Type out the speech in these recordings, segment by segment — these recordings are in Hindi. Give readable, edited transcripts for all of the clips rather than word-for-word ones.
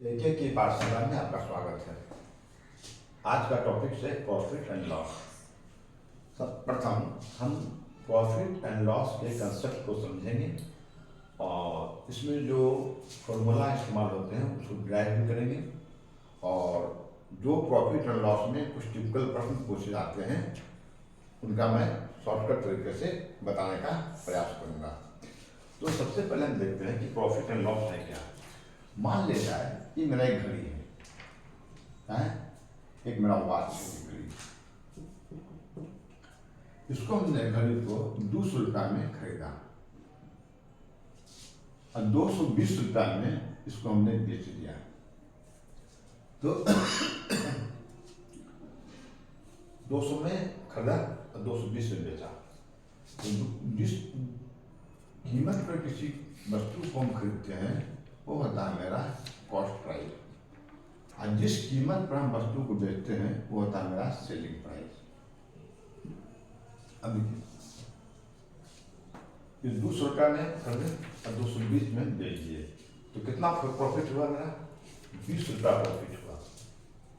एक एक की पाठशाला में आपका स्वागत है। आज का टॉपिक है प्रॉफिट एंड लॉस। प्रथम हम प्रॉफिट एंड लॉस के कंसेप्ट को समझेंगे और इसमें जो फॉर्मूला इस्तेमाल होते हैं उसको ड्राइव भी करेंगे और जो प्रॉफिट एंड लॉस में कुछ टिपिकल प्रश्न पूछे जाते हैं उनका मैं शॉर्टकट तरीके से बताने का प्रयास करूँगा। तो सबसे पहले हम देखते हैं कि प्रॉफिट एंड लॉस है क्या। मान ले जाए कि मेरा एक घड़ी है, एक मेरा वॉच है घड़ी। इसको हमने घड़ी को 200 रुपया में खरीदा और 220 रुपया में इसको हमने बेच दिया। तो 200 में खरीदा और 220 में बेचा। तो जिस कीमत पर किसी वस्तु को हम खरीदते हैं वो होता है मेरा कॉस्ट प्राइस और जिस कीमत पर हम वस्तु को बेचते हैं वो होता है मेरा सेलिंग प्राइस। अब देखिए 200 रुपया में खरीदे और 220 में बेच दिए तो कितना प्रॉफिट हुआ मेरा? 20 रुपया प्रॉफिट हुआ।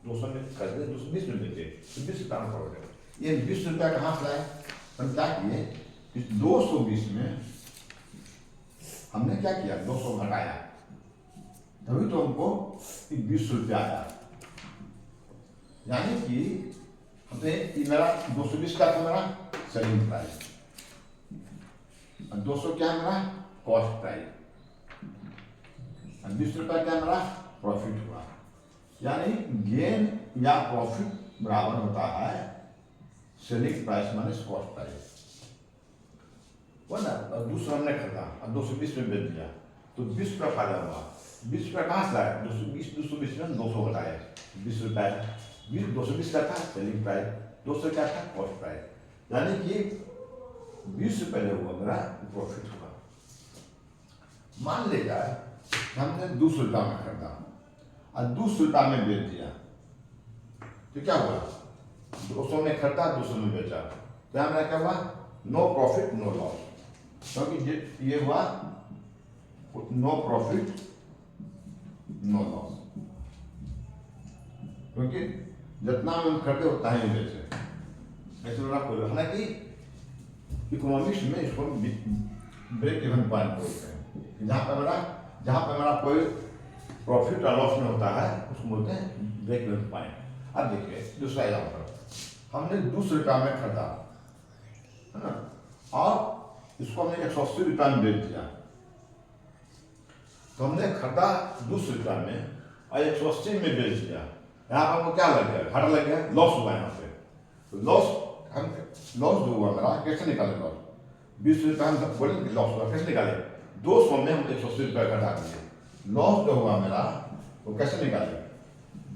200 में खरीदे 220 में बेचे तो 20 रुपया में प्रॉफिट। ये 20 रुपया कहाँ से आए? हम क्या किए कि 220 में हमने क्या किया 200 घटाया तभी तो हमको 20 रुपया आया। यानी कि हमने मेरा 220 का तो मेरा सेलिंग प्राइस और 200 क्या मेरा कॉस्ट प्राइस और 20 रुपया क्या मेरा प्रॉफिट हुआ। यानी गेन या प्रॉफिट बराबर होता है selling price minus cost price. वो ना 200 हमने खरीदा और 220 में बेच दिया तो 20 रुपया फायदा हुआ। 20 रुपया कहाँ से आया? 220 में 200 घटाया 20 रुपया। 220 का था सेलिंग प्राइस, 200 क्या था कॉस्ट प्राइस। यानी कि 20 रुपये जो हुआ मेरा प्रॉफिट हुआ। मान ले जाए हमने 200 रुपया में खरीदा और 200 रुपया में बेच दिया तो क्या हुआ? 200 में खरीदा 200 में बेचा क्या मेरा क्या हुआ? No profit no loss. क्योंकि ये हुआ नो प्रॉफिट नो लॉस क्योंकि जितना हम खरीदे उतना ही बेचे। ऐसे मेरा कोई हालांकि इकोनॉमिक्स में इसको ब्रेक इवन पॉइंट बोलते हैं। जहाँ पर मेरा कोई प्रॉफिट और लॉस में होता है उसको बोलते हैं ब्रेक इवन पॉइंट। अब देखिए दूसरा एग्जाम्पल, हमने 200 रुपया में खरीदा है ना और इसको हमने 180 रुपया में बेच दिया। तो हमने खरीदा 200 रुपया में और 180 में बेच दिया। यहाँ पर हमको क्या लग गया? घाटा लग गया, लॉस हुआ यहाँ पे। तो लॉस जो हुआ मेरा कैसे निकाले? लॉस 20 रुपया हम बोलेंगे लॉस हुआ कैसे निकाले? 200 में हम 180 रुपया घटा दिए। लॉस जो हुआ मेरा वो कैसे निकाले?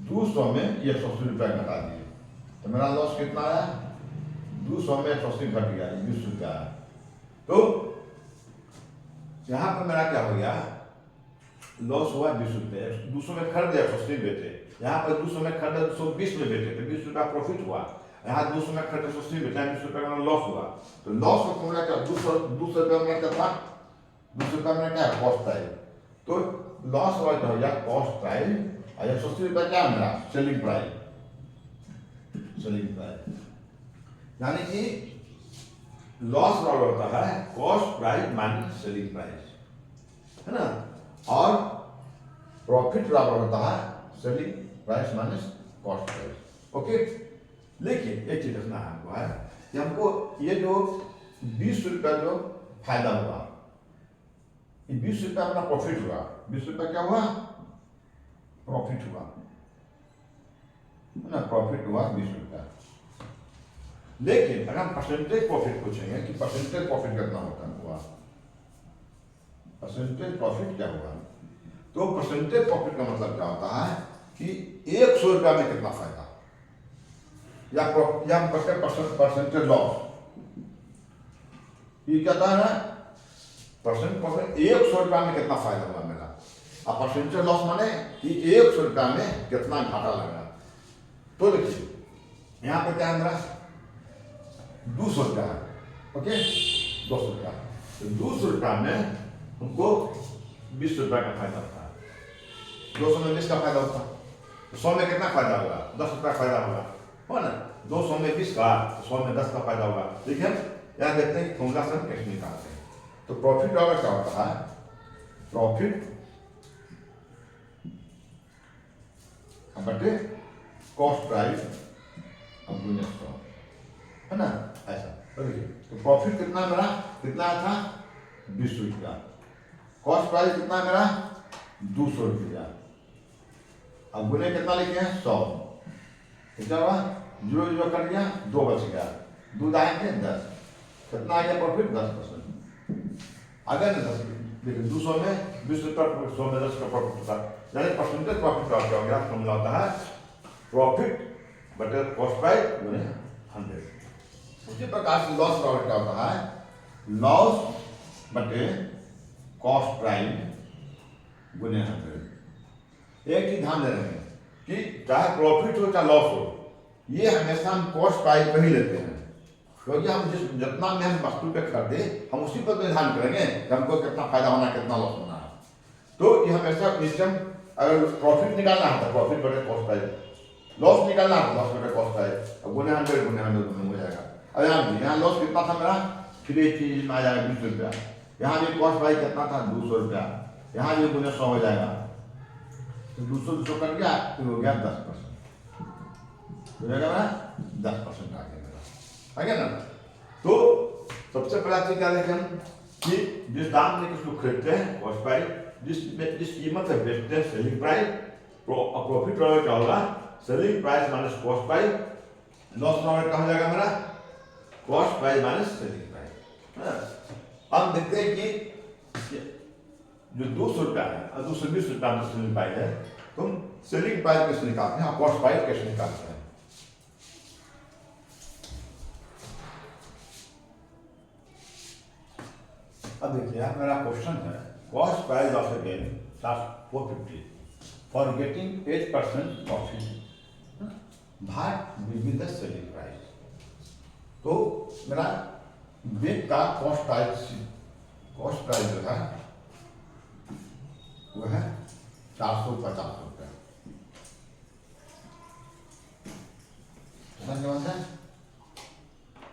200 में 180 रुपया घटा दिए तो मेरा लॉस कितना आया? 200 में 180 घट गया 20 रुपया। तो यहाँ पर मेरा क्या हो गया? लॉस हुआ 20 रुपये। 200 में खरीदे 180 बेचे। यहाँ पर 200 में खरीदे 220 में बेचे तो 20 रुपया प्रॉफिट हुआ। यहाँ 200 में खरीदे 180 बेचा 20 रुपया का लॉस हुआ। तो लॉस का फॉर्मूला क्या? 200 रुपया में क्या था? 200 रुपया में क्या कॉस्ट प्राइस। तो लॉस हुआ तो हो गया कॉस्ट प्राइस और 180 रुपया क्या मेरा सेलिंग प्राइस। सेलिंग प्राइस यानी कि लॉस बराबर होता है cost price minus selling price है ना और प्रॉफिट बराबर होता है selling price minus cost price. Okay, लेकिन एक चीज रखना है हमको है कि हमको ये जो 20 रुपया जो फायदा हुआ, ये 20 रुपया मेरा प्रॉफिट हुआ। 20 रुपया क्या हुआ? प्रॉफिट हुआ है ना, प्रॉफिट हुआ 20 रुपया। लेकिन अगर हम परसेंटेज प्रॉफिट पूछेंगे कि परसेंटेज प्रॉफिट कितना होता हुआ, परसेंटेज प्रॉफिट क्या हुआ, तो परसेंटेज प्रॉफिट का मतलब क्या होता है कि 100 रुपया में कितना फायदा या परसेंटेज लॉस। ये क्या था ना परसेंट प्रॉफिट 100 रुपया में कितना फायदा हुआ मेरा और परसेंटेज लॉस माने कि 100 रुपया में कितना घाटा लगा। तो देखिए यहाँ पे क्या है मेरा 200 रुपया है। ओके 200 रुपया तो 200 रुपया में हमको 20 रुपया का फायदा होता है। 200 में 20 का फायदा होता, तो 100 में कितना फायदा होगा? 10 रुपया फायदा होगा, हो ना। 200 में 20 का, 100 में 10 का फायदा होगा। ठीक है, यहाँ देखते हैं फॉर्मूला से हम कैसे निकालते हैं। तो प्रॉफिट डॉलर क्या होता है? प्रॉफिट बटे कॉस्ट प्राइस अब गुने 100, है ना, ऐसा। तो प्रॉफिट कितना मेरा, कितना था? 20 रुपया। कॉस्ट प्राइस कितना मेरा? 200 रुपया। अब गुने कितना लिखे हैं? 100। क्या हुआ? 0 0 कर दिया, 2 बच गया, 2 आएंगे 10, कितना आ गया प्रॉफिट? 10%। अगर 10, देखिए 200 में 20 रुपया, 100 में 10 का प्रॉफिट होता है, यानी परसेंटेज प्रॉफिट का क्या हो गया? फॉर्मूला होता है प्रॉफिट बटे कॉस्ट प्राइस गुने 100। उसी प्रकार से लॉस प्रॉफिट क्या होता है? लॉस बटे कॉस्ट प्राइस गुने 100। एक चीज ध्यान दे रहे हैं कि चाहे प्रॉफिट हो चाहे लॉस हो, ये हमेशा हम कॉस्ट प्राइस पर ही लेते हैं, क्योंकि हम जितना में हम वस्तु पे खरीदे हम उसी पर ध्यान करेंगे कि हमको कितना फायदा होना है, कितना लॉस होना है। तो ये हमेशा निश्चय, अगर प्रॉफिट निकालना है तो प्रॉफिट बटे कॉस्ट प्राइस, लॉस निकालना है तो लॉस बटे कॉस्ट प्राइस। अब गुने 100 हो जाएगा। अब यहाँ लॉस कितना था मेरा? फिर एक चीज में आ जाएगा 20 रुपया। यहाँ भी कॉस्ट प्राइस कितना था? 200 रुपया। यहाँ भी गुने 100 हो जाएगा, तो 200 कर गया, तो हो गया 10%, हो जाएगा मेरा 10% आ गया मेरा, आ गया ना। तो सबसे पहला चीज क्या देखें हम कि जिस दाम में किसी को खरीदते हैं कॉस्ट प्राइस, जिस कीमत से बेचते हैं सेलिंग प्राइस, प्रॉफिट डॉलर क्या होगा? Selling price minus cost price. Loss dollar क्या हो जाएगा मेरा? Cost price minus selling price. अब देखते हैं कि जो 200 रुपया है और 220 रुपया में सेलिंग प्राइस है, तो हम सेलिंग प्राइस कैसे निकालते हैं, कॉस्ट प्राइस कैसे निकालते हैं? अब देखिए मेरा क्वेश्चन है, cost price of A game 450 for getting 8% profit भाग विद द सेलिंग प्राइस। तो मेरा गेम का कॉस्ट प्राइस जो है वो है 450 रुपया।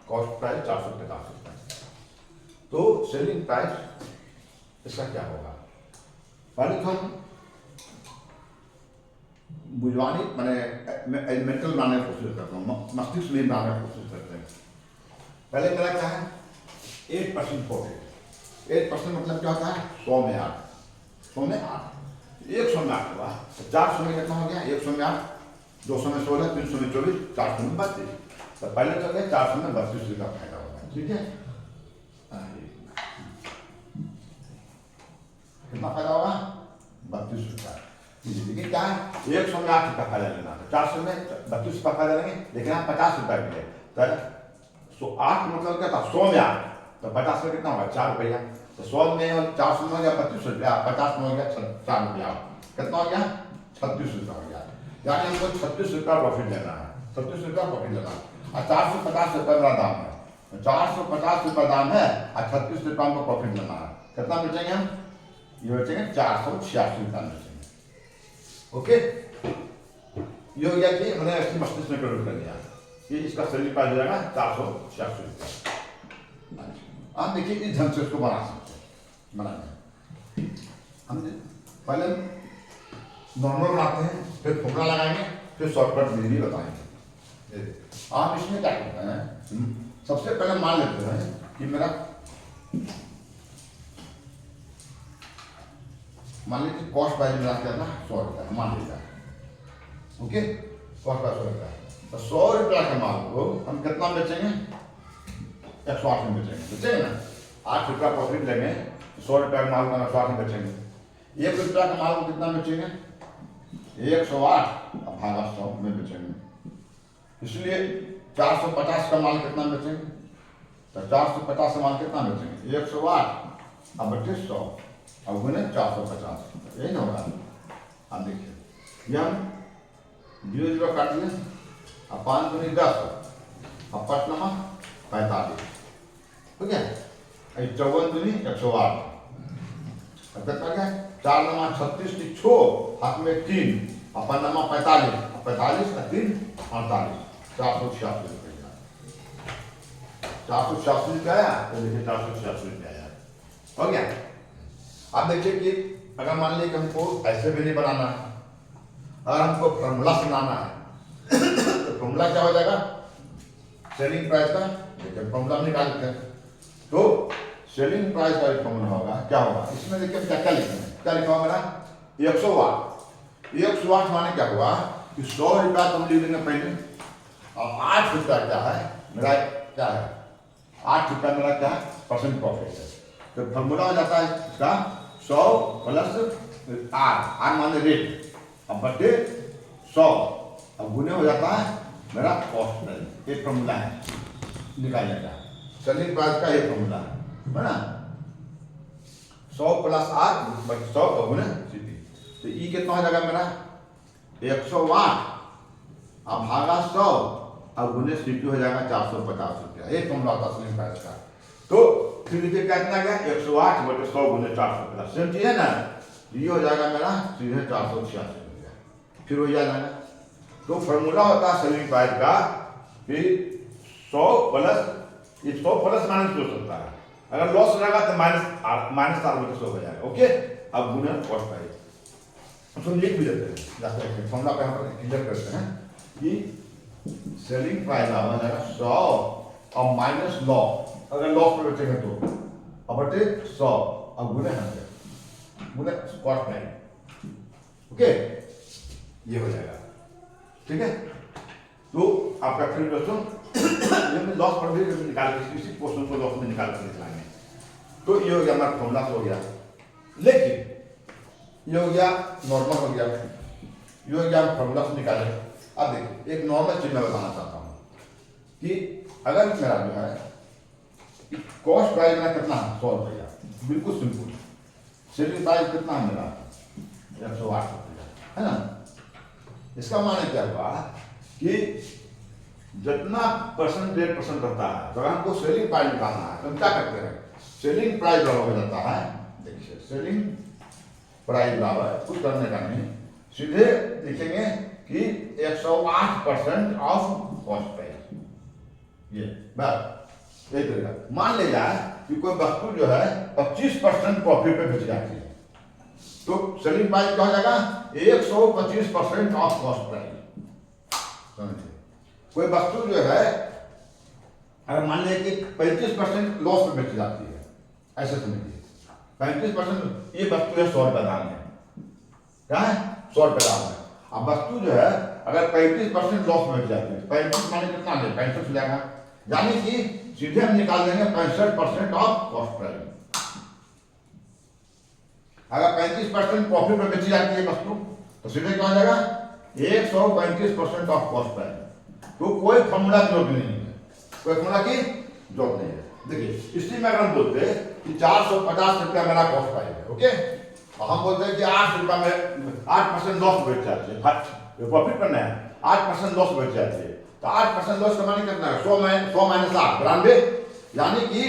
कॉस्ट प्राइस 450 रुपया। तो सेलिंग प्राइस इसका क्या होगा? पहले तो हम बुझवानी मैंने एलिमेंटल बनाने की कोशिश करता हूँ, मस्तिष्क में बनाने की कोशिश करते हैं। पहले मेरा क्या है? 8% प्रॉफिट। 8% मतलब क्या होता है? 100 में 8, 100 में 8, 100 में 8 हुआ, 400 में कितना हो गया? 100 में 8, 200 में 16, 300 में 24, 400 में 32। तो पहले तो क्या 400 में 32 रुपये का फायदा होगा। ठीक है, कितना फायदा होगा? 32 रुपया। लेकिन क्या है? 100 में 8 रुपया फायदा लेना है, 400 में 32 रुपया फायदा लेंगे, लेकिन आप 50 रुपया मिले तो 8 मतलब क्या था? 100 में 8, तो 50 में कितना होगा? 4 रुपया। तो 100 में 400 में हो गया 32 रुपया, 50 में हो गया 4 रुपया, कितना हो गया? 36 रुपया हो गया। यानी हमको 36 रुपया प्रॉफिट लेना है, 36 रुपया प्रॉफिट लेना है। और 450 रुपया मेरा दाम है, 450 रुपया दाम है और 36 रुपया हमको प्रॉफिट लेना है। कितना बेचेंगे हम? ये बचेंगे 486 रुपया बचेंगे। ओके, ये हो गया कि मैंने इसकी मस्तिष्क में प्रयोग कर दिया कि इसका सेलिंग प्राइस हो जाएगा 486 रुपया। आप देखिए इस ढंग से उसको बना सकते हैं। बनाने हम पहले नॉर्मल बनाते हैं, फिर फॉर्मूला लगाएंगे, फिर शॉर्टकट विधि बताएंगे। आप इसमें क्या करते हैं? सबसे पहले मान लेते हैं कि मेरा मान लीजिए कॉस्ट प्राइस मेरा क्या था? 100 रुपया मान लीजिए। ओके, कॉस्ट प्राइस 100 रुपया, तो 100 रुपया के माल को हम कितना बेचेंगे? 108 में बेचेंगे ना। 8 रुपया प्रॉफिट लेंगे, 100 रुपया का माल को 108 में बेचेंगे। 1 रुपया का माल को कितना बेचेंगे? 108 भागा 100 में बेचेंगे। इसलिए 450 का माल कितना बेचेंगे? तो 450 का माल कितना बेचेंगे? 108 अब बटे 100 अब गुने 450, यही ना होगा। अब देखिए ये हम 0 काट दिए, अब 5 दूनी 10, अब 5 नमक 45, ठीक है। 54 दूनी 108, अब कितना गया 4 नमा 36 की 6 हाथ में 3 अपन नमा 45 45 का 3 48 486 रुपया 486 रुपया आया। तो देखिए 486 रुपया आया, हो गया। अब देखिए कि अगर मान लीजिए कि हमको ऐसे भी नहीं बनाना है, अगर हमको फॉर्मूला से बनाना है तो फॉर्मूला क्या हो जाएगा सेलिंग प्राइस का। देखिए फॉर्मूला निकालते हैं तो सेलिंग प्राइस का फॉर्मूला होगा क्या होगा, इसमें देखिए क्या क्या लिखना है, क्या लिखा होगा मेरा 100 वाट। 100 वाट माने क्या हुआ कि 100 रुपया तो हम लिख देंगे पहले, और 8 रुपया क्या है मेरा, क्या है 8 रुपया मेरा क्या है परसेंट प्रॉफिट है। तो फॉर्मूला हो जाता है इसका 100 प्लस आर माने रेट अब बटे 100 अब गुने हो जाता है मेरा कॉस्ट प्राइस। ये फॉर्मूला है निकालने का, सेलिंग प्राइस का ये फॉर्मूला है ना। 100 प्लस आर बटे 100 गुने सीपी। तो ई कितना हो जाएगा मेरा 100 वाट अब भागा 100 अब गुने सीपी हो जाएगा 450 रुपया। ये फॉर्मूला था सेलिंग प्राइस का। तो फिर देखिए कितना गया 108 बटे 100 गुने 450, सेम चीज है ना। ये हो जाएगा मेरा सीधे 486 रुपया। फिर हो जाएगा, तो फॉर्मूला होता है सेलिंग प्राइस का कि 100 प्लस 100 प्लस माइनस हो सकता है, अगर लॉस रहेगा तो माइनस 4 बटे 100 हो जाएगा। ओके, अब गुना कॉस्ट प्राइस उसको लिख भी देते हैं, जाते हैं फॉर्मूला पे हम क्लियर करते हैं कि सेलिंग प्राइस आ जाएगा 100 और माइनस लॉस, अगर लॉस पे बचेंगे तो अब बटे 100 अब गुने 100 गुने कॉस्ट प्राइस। ओके, ये हो जाएगा, ठीक है। तो आपका फिर दोस्तों ये लॉस पर भी निकाल के इसी क्वेश्चन को लॉस में निकाल कर निकलाएंगे। तो ये हो गया हमारा फॉर्मूला हो गया, लेकिन ये हो गया नॉर्मल हो गया, ये हो गया फॉर्मूला से निकाले। अब देखिए एक नॉर्मल चीज मैं बताना चाहता हूँ कि अगर मेरा जो है कॉस्ट प्राइस मेरा कितना है 100 रुपया, बिल्कुल सिंपल। सेलिंग प्राइस कितना है मेरा 108 रुपया, है ना। इसका माने क्या हुआ कि जितना परसेंट 1% रहता है तो हमको सेलिंग प्राइस निकालना है तो हम क्या करते हैं सेलिंग प्राइस बराबर हो जाता है। देखिए सेलिंग प्राइस बराबर कुछ करने का नहीं, सीधे लिखेंगे कि 108% ऑफ कॉस्ट प्राइस। ये बस यही तरीका। मान ले जाए कि कोई वस्तु जो है 25% प्रॉफिट पे बेच जाती है तो सेलिंग प्राइस क्या हो जाएगा 125% ऑफ कॉस्ट प्राइस। समझिए कोई वस्तु जो है अगर मान लिया कि 35% लॉस में बेची जाती है, ऐसे समझिए 35% ये वस्तु है 100 रुपये दाम है, क्या है 100 रुपये दाम है। अब वस्तु जो है अगर 35% लॉस में बेच जाती है 35 माने कितना है 65 हो जाएगा, यानी कि सीधे हम निकाल देंगे 65% ऑफ कॉस्ट प्राइस। अगर 35% प्रॉफिट में बेची जाती है वस्तु तो सीधे क्या हो जाएगा 135% ऑफ कॉस्ट प्राइस। तो कोई फॉर्मूला की जरूरत नहीं है, कोई फॉर्मूला की जरूरत नहीं है। देखिए इसी में अगर हम बोलते हैं कि 450 रुपया मेरा कॉस्ट प्राइस है, ओके, और हम बोलते हैं कि 8 रुपया में 8% लॉस बेच जाती है, प्रॉफिट पर नहीं 8% लॉस बेच जाती है, तो 8% लॉस का माने कितना है 100 माइनस 8 92, यानी कि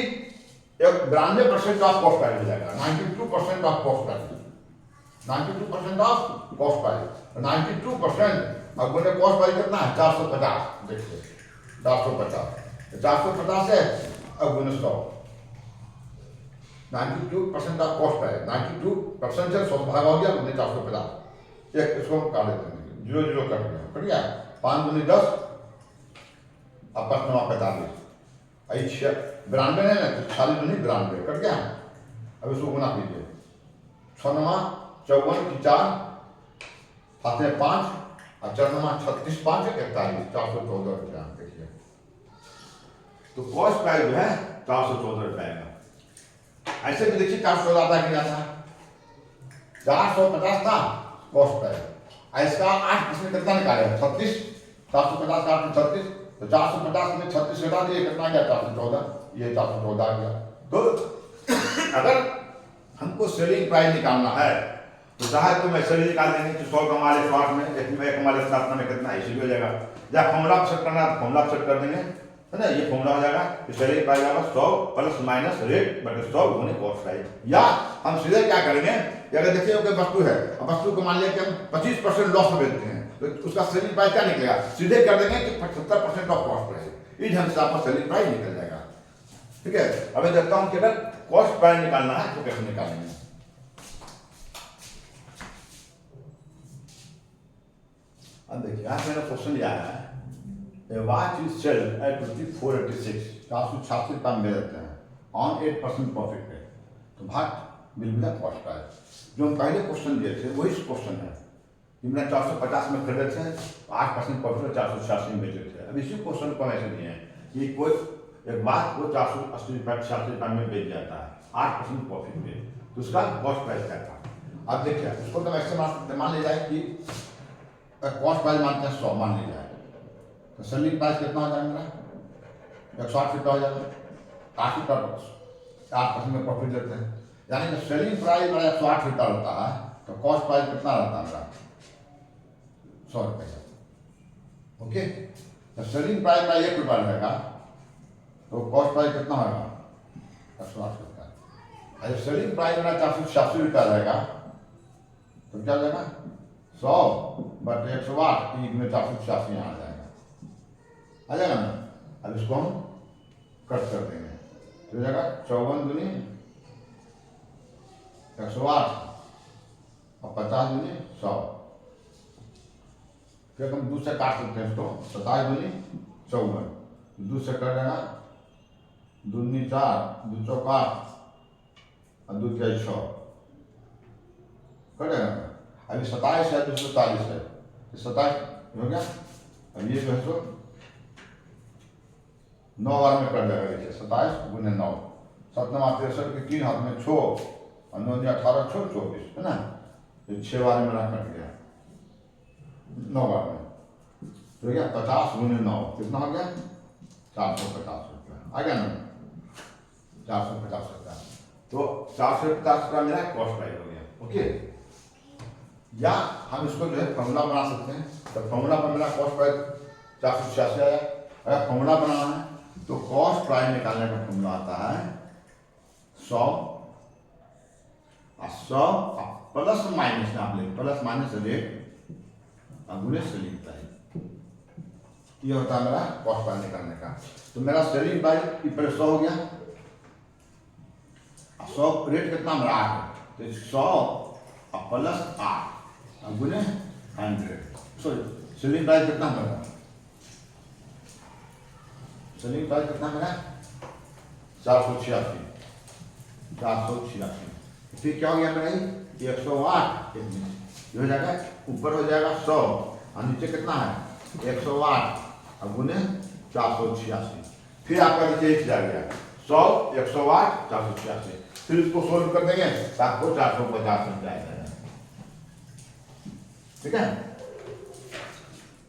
92% ऑफ कॉस्ट प्राइस हो जाएगा। 92% of cost price, 92% of cost price, 92% अब बोले कॉस्ट प्राइस कितना है 450। देखिए 450 है अब गुने 100, 92% ऑफ कॉस्ट प्राइस, 92% से 100 भागा हो गया गुने 450। एक इसको हम काट देते हैं 0 0 कट गया, कट गया 5 गुने 10 अब 5 9 45 92 है ना 46 गुने 92 कट गया। अब इसको गुना कीजिए 6 9 54 की 4 हाथ में 5 और 4 9 36 5 41 414 रुपया। देखिए तो कॉस्ट प्राइस जो है 414 रुपये का। ऐसे भी देखिए 414 आता है कि आता है 450 था कॉस्ट प्राइस, इसका 8% कितना निकाले 36, 450 का 36 तो 450 में 36 घटा दिए कितना गया 414, ये 414 आ गया। तो अगर हमको सेलिंग प्राइस निकालना है तो चाहे तो मैं सेलिंग निकाल देंगे कि 100 कमा ले 100 में, एक कमा ले 7 में कितना इसी हो जाएगा। या फॉर्मूला सेट करना है तो फॉर्मूला सेट कर देंगे, है ना, ये फॉर्मूला हो जाएगा। सेलिंग प्राइस आएगा 100 प्लस माइनस रेट बटे 100 गुने कॉस्ट प्राइस। या हम सीधे क्या करेंगे कि अगर देखिए कोई वस्तु है, अब वस्तु को मान लिया कि हम 25% लॉस में बेचते हैं, तो उसका सेलिंग प्राइस क्या निकलेगा, सीधे कर देंगे कि 75% ऑफ कॉस्ट प्राइस। इस ढंग से आपका सेलिंग प्राइस निकल जाएगा। ठीक है, अब मैं देखता हूँ कि अगर कॉस्ट प्राइस निकालना है तो कैसे निकालेंगे। अब देखिए यहाँ मेरा क्वेश्चन लिया है, वॉच इज सेल्ड एट 486, 486 रुपये में देते हैं ऑन 8% प्रॉफिट पे, तो what will be the cost price. जो हम पहले क्वेश्चन दिए थे वही क्वेश्चन है कि मैंने 450 में खरीदे थे, 8% प्रॉफिट 486 में बेचे थे। अब इसी क्वेश्चन को ऐसे दिए हैं कि कोई एक बात को 480 रुपये 86 रुपये में बेच जाता है 8% प्रॉफिट पे, तो उसका कॉस्ट प्राइस क्या था। अब देखिए उसको तो मैक्सिमम मान लिया जाए कि कॉस्ट प्राइस मानते हैं 100 मान लिया जाए, तो सेलिंग प्राइस कितना हो जाएगा मेरा 160 रुपये हो जाएगा, 8% में प्रॉफिट लेते हैं, यानी कि सेलिंग प्राइस मेरा 160 रुपये रहता है, तो कॉस्ट प्राइस कितना रहता है मेरा 100 रुपये। ओके, तो सेलिंग प्राइस मेरा 1 रुपया रहेगा, तो कॉस्ट प्राइस कितना होगा 160 रुपये। अगर सेलिंग प्राइस मेरा 486 रुपया रहेगा, तो क्या जाएगा 100 बटे 108 में 486 यहाँ आ जाएगा ना। अब इसको हम कट कर देंगे, तो जाएगा 54 दूनी 108 और 50 दूनी 100, फिर हम 2 से काट सकते हैं इसको, 27 दूनी 54, 2 से कट देगा 2 दूनी 4, 2 चौक 8 और 2 तिहाई 6 कटेगा। अभी 27 है, 240 है, 27 हो गया। अब ये जो है सो 9 बार में कर देगा। देखिए 27 गुने 9, 7 9 63 के 3 हाथ में 6 और 9 18 6 24 है ना, ये 6 बार में मेरा कट गया 9 बार में, तो क्या 50 गुने 9 कितना हो गया 450 रुपया आ गया ना, 450 रुपया। तो 450 रुपया मेरा कॉस्ट प्राइस हो गया। ओके, या हम इसको जो है फॉर्मूला बना सकते हैं, तो फॉर्मूला पर मेरा कॉस्ट प्राइस 486 आया। अगर फॉर्मूला बनाना है तो कॉस्ट प्राइस निकालने का फॉर्मूला आता है 100 प्लस माइनस आप ले प्लस माइनस रेट गुने सेलिंग प्राइस, ये होता है मेरा कॉस्ट प्राइस निकालने का। तो मेरा सेलिंग प्राइस पहले 100 हो गया, 100 रेट कितना मेरा 8 है, तो 100 प्लस 8 गुने 100, सॉरी सेलिंग प्राइस कितना मेरा, सेलिंग प्राइस कितना मेरा 486। फिर क्या हो गया मेरा 108, ये हो जाएगा ऊपर हो जाएगा 100 और नीचे कितना है 108 और गुने 486। फिर आपका नीचे आ गया 100 108 486, फिर इसको सोल्व कर देंगे तो आपको 450 रुपये आ जाएगा। ठीक है,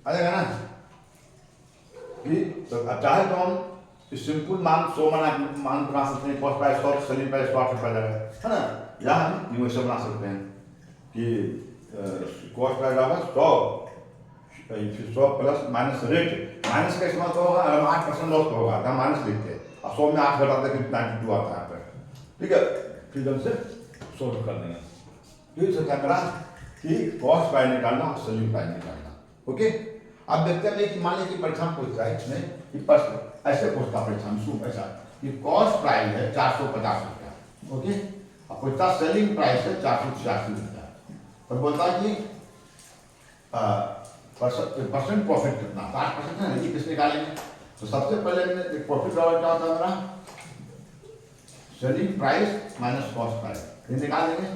आ जाएगा ना। तो चाहे तो हम सिंपल मान 100 मान बना सकते हैं, कॉस्ट प्राइस 100 सेलिंग प्राइस 100 रुपया जाएगा, है ना। या हम यूएसए बना सकते हैं कि कॉस्ट प्राइस आएगा 100 प्लस माइनस रेट, माइनस का इस्तेमाल तो होगा, 8% लॉस होगा तो हम माइनस लिखते हैं और 100 में 8 घटाते कि 92 आता है पर। ठीक है, फिर हमसे सोल्व कर देंगे। तो ये क्या कि कॉस्ट प्राइस निकालना और सेलिंग प्राइस निकालना। ओके, अब देखते हैं कि मान लीजिए परीक्षा में पूछता है इसमें कि प्रश्न ऐसे पूछता परीक्षा में शुरू ऐसा कि कॉस्ट प्राइस है 450 रुपया, ओके, और पूछता सेलिंग प्राइस है 486 रुपया, तो बोलता है कि परसेंट प्रॉफिट कितना, 8% है, ये किस निकालेंगे। तो सबसे पहले प्रॉफिट क्या होता है मेरा selling price minus cost price, ये निकालेंगे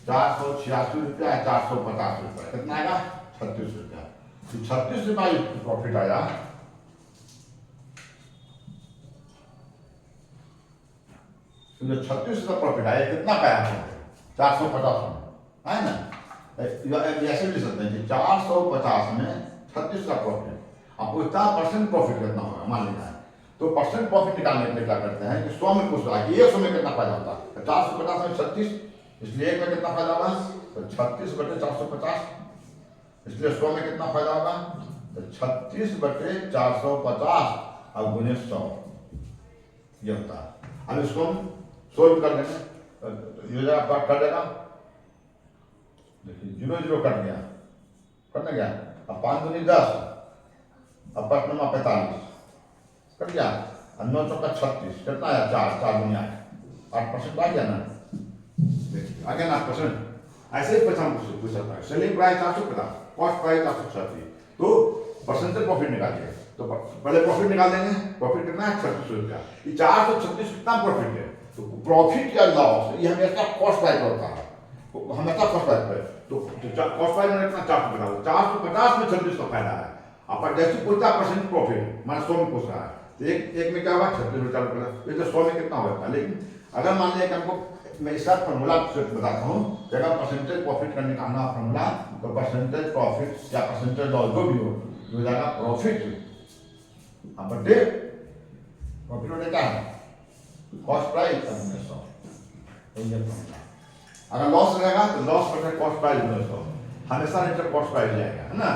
486 रुपया 450 रुपया कितना आएगा 36 रुपया। 36 रुपया प्रॉफिट आया, तो जो 36 रुपया प्रॉफिट आया कितना पाया 450 में, है ना। ऐसे भी सकते हैं कि 450 में 36 का प्रॉफिट, अब उतना परसेंट प्रॉफिट कितना होगा मान लीजिए, तो परसेंट प्रॉफिट निकालने के लिए क्या करते हैं कि 100 में पूछ रहा है कि 100 में कितना फायदा होता है, 450 में 36, इसलिए 1 में कितना फायदा होगा तो 36 बटे 450, इसलिए 100 में कितना फायदा होगा तो 36 बटे 450 और गुने 100, ये होता है। अब इसको हम सोल्व कर देंगे, ये जगह पर कर देगा, देखिए 0 0 कट गया, कटने गया। अब 5 दूनी 10, अब 5 9 45 कट गया, और 9 चौका 36, कितना आया 4 4 दूनी 8% आ गया ना। देखिए आ गया ना 8%। ऐसे ही पचास पूछ सकता है। सेलिंग प्राइस 450, कॉस्ट प्राइस 436, तो परसेंटेज प्रॉफिट निकालिए। तो पहले प्रॉफिट निकाल देंगे, प्रॉफिट कितना है 36 रुपया। ये 436 कितना प्रॉफिट है, तो प्रॉफिट या लॉस ये हमेशा कॉस्ट प्राइस होता है, हमेशा कॉस्ट प्राइस पे। तो कॉस्ट प्राइस में कितना 450 में 36 का फायदा है। अब जैसे पूछता परसेंट प्रॉफिट माना 100 में पूछ रहा है, तो एक में क्या हुआ 36 रुपया, ये तो 100 में कितना होता है। लेकिन अगर मान लिया कि हमको, मैं इसका फॉर्मूला बताता हूँ, जगह परसेंटेज प्रॉफिट का निकालना फॉर्मूला, तो परसेंटेज प्रॉफिट या परसेंटेज लॉस जो भी हो जाएगा प्रॉफिट बटे प्रॉफिट बटे क्या है कॉस्ट प्राइस। अगर लॉस रहेगा तो लॉस बटे कॉस्ट प्राइस 100, हमेशा नहीं कॉस्ट प्राइस जाएगा, है ना,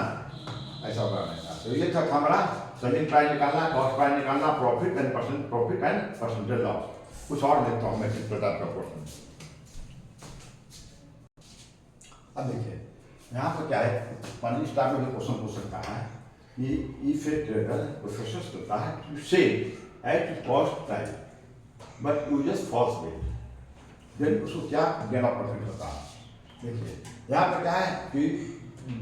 ऐसा करना है। तो ये था हमारा सेलिंग प्राइस निकालना, कॉस्ट प्राइस निकालना, profit and percent profit and percentage loss. कुछ और देखता हूं मैं किस प्रकार का क्वेश्चन। अब देखिए यहाँ पर क्या है, पानी स्टार में क्वेश्चन पूछ सकता है कि इफ ए ट्रेडर प्रोफेशंस करता है to sell at cost price but uses false weight, then उसको क्या गेन ऑफ प्रॉफिट होता है। देखिए यहाँ पर क्या है कि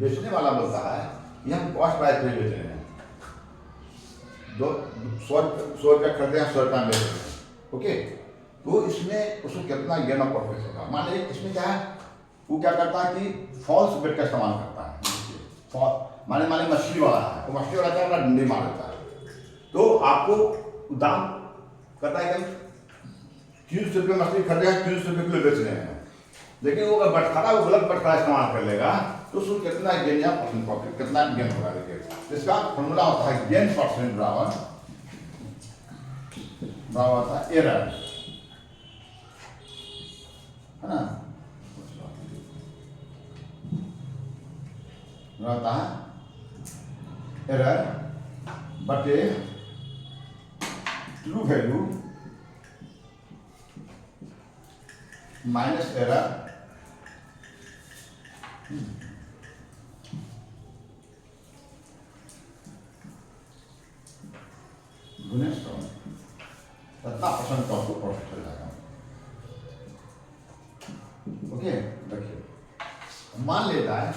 बेचने वाला बोलता है कि हम कॉस्ट प्राइस पे बेच रहे हैं, 100 रुपया खरीदे हैं 100 रुपया बेच रहे हैं, ओके। तो इसमें उसको कितना गेन ऑफ प्रॉफिट होगा। मान लीजिए इसमें क्या है, वो क्या करता है कि फॉल्स बेट का इस्तेमाल करता है। माने मछली वाला है, तो मछली वाला क्या है, डंडी मार देता है, तो आपको दाम करता है कि 300 रुपये मछली खरीदे हैं, 300 रुपये किलो बेच रहे हैं। लेकिन वो अगर बटखारा, वो गलत बटखारा इस्तेमाल कर लेगा तो उसको कितना गेन या परसेंट प्रॉफिट, कितना गेन होगा। देखिए इसका फॉर्मूला होता है गेन परसेंट बराबर होता है एरर, है ना, रहता है एरर बटे ट्रू वैल्यू माइनस एरर गुने 100, कितना परसेंट का आपको प्रॉफिट हो जाएगा। ओके देखिए मान लेता है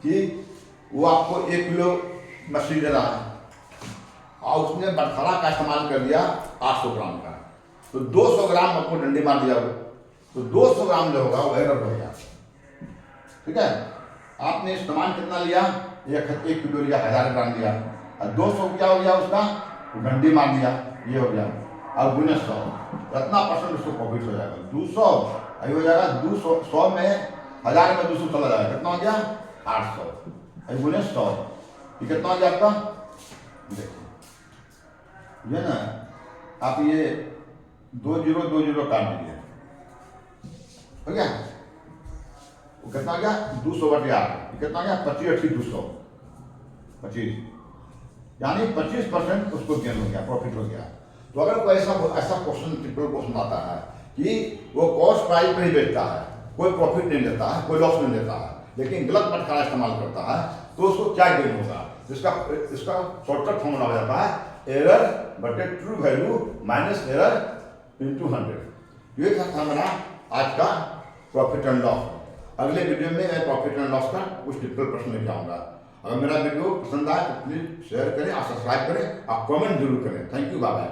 कि वो आपको 1 किलो मछली दे रहा है और उसने बटखरा का इस्तेमाल कर दिया 800 ग्राम का, तो 200 ग्राम आपको डंडी मार दिया वो, तो 200 ग्राम जो होगा वो एरर हो गया। ठीक है, आपने इस्तेमाल कितना लिया, 1 किलो लिया, 1000 ग्राम लिया, और 200 क्या हो गया उसका, डंडी मार दिया, ये हो गया। अब गुने 100, कितना परसेंट उसको प्रॉफिट हो जाएगा 200, अभी हो जाएगा 200, 100 में 1000 में 200 चला जाएगा, कितना हो गया 800, अभी गुने 100, ये कितना हो गया आपका। देखिए ये ना, आप ये 2 0 2 0 काट दीजिए, हो गया, वो कितना हो गया 200 बटे 8, कितना हो गया 25 80 200, 25, यानी 25% उसको गेन हो गया, प्रॉफिट हो गया। तो अगर कोई ऐसा क्वेश्चन, टिपिकल क्वेश्चन आता है कि वो कॉस्ट प्राइस पर ही बेचता है, कोई प्रॉफिट नहीं लेता है, कोई लॉस नहीं लेता है, लेकिन गलत बटखारा इस्तेमाल करता है, तो उसको क्या गेन होगा। इसका शॉर्टकट फॉर्मूला हो जाता है एरर बटे true value minus error into 100। ये था हमारा आज का प्रॉफिट एंड लॉस। अगले वीडियो में मैं प्रॉफिट एंड लॉस का कुछ टिपिकल प्रश्न लेके आऊंगा। अगर मेरा वीडियो पसंद आए तो प्लीज शेयर करें और सब्सक्राइब करें और कमेंट जरूर करें। Thank you, bye bye.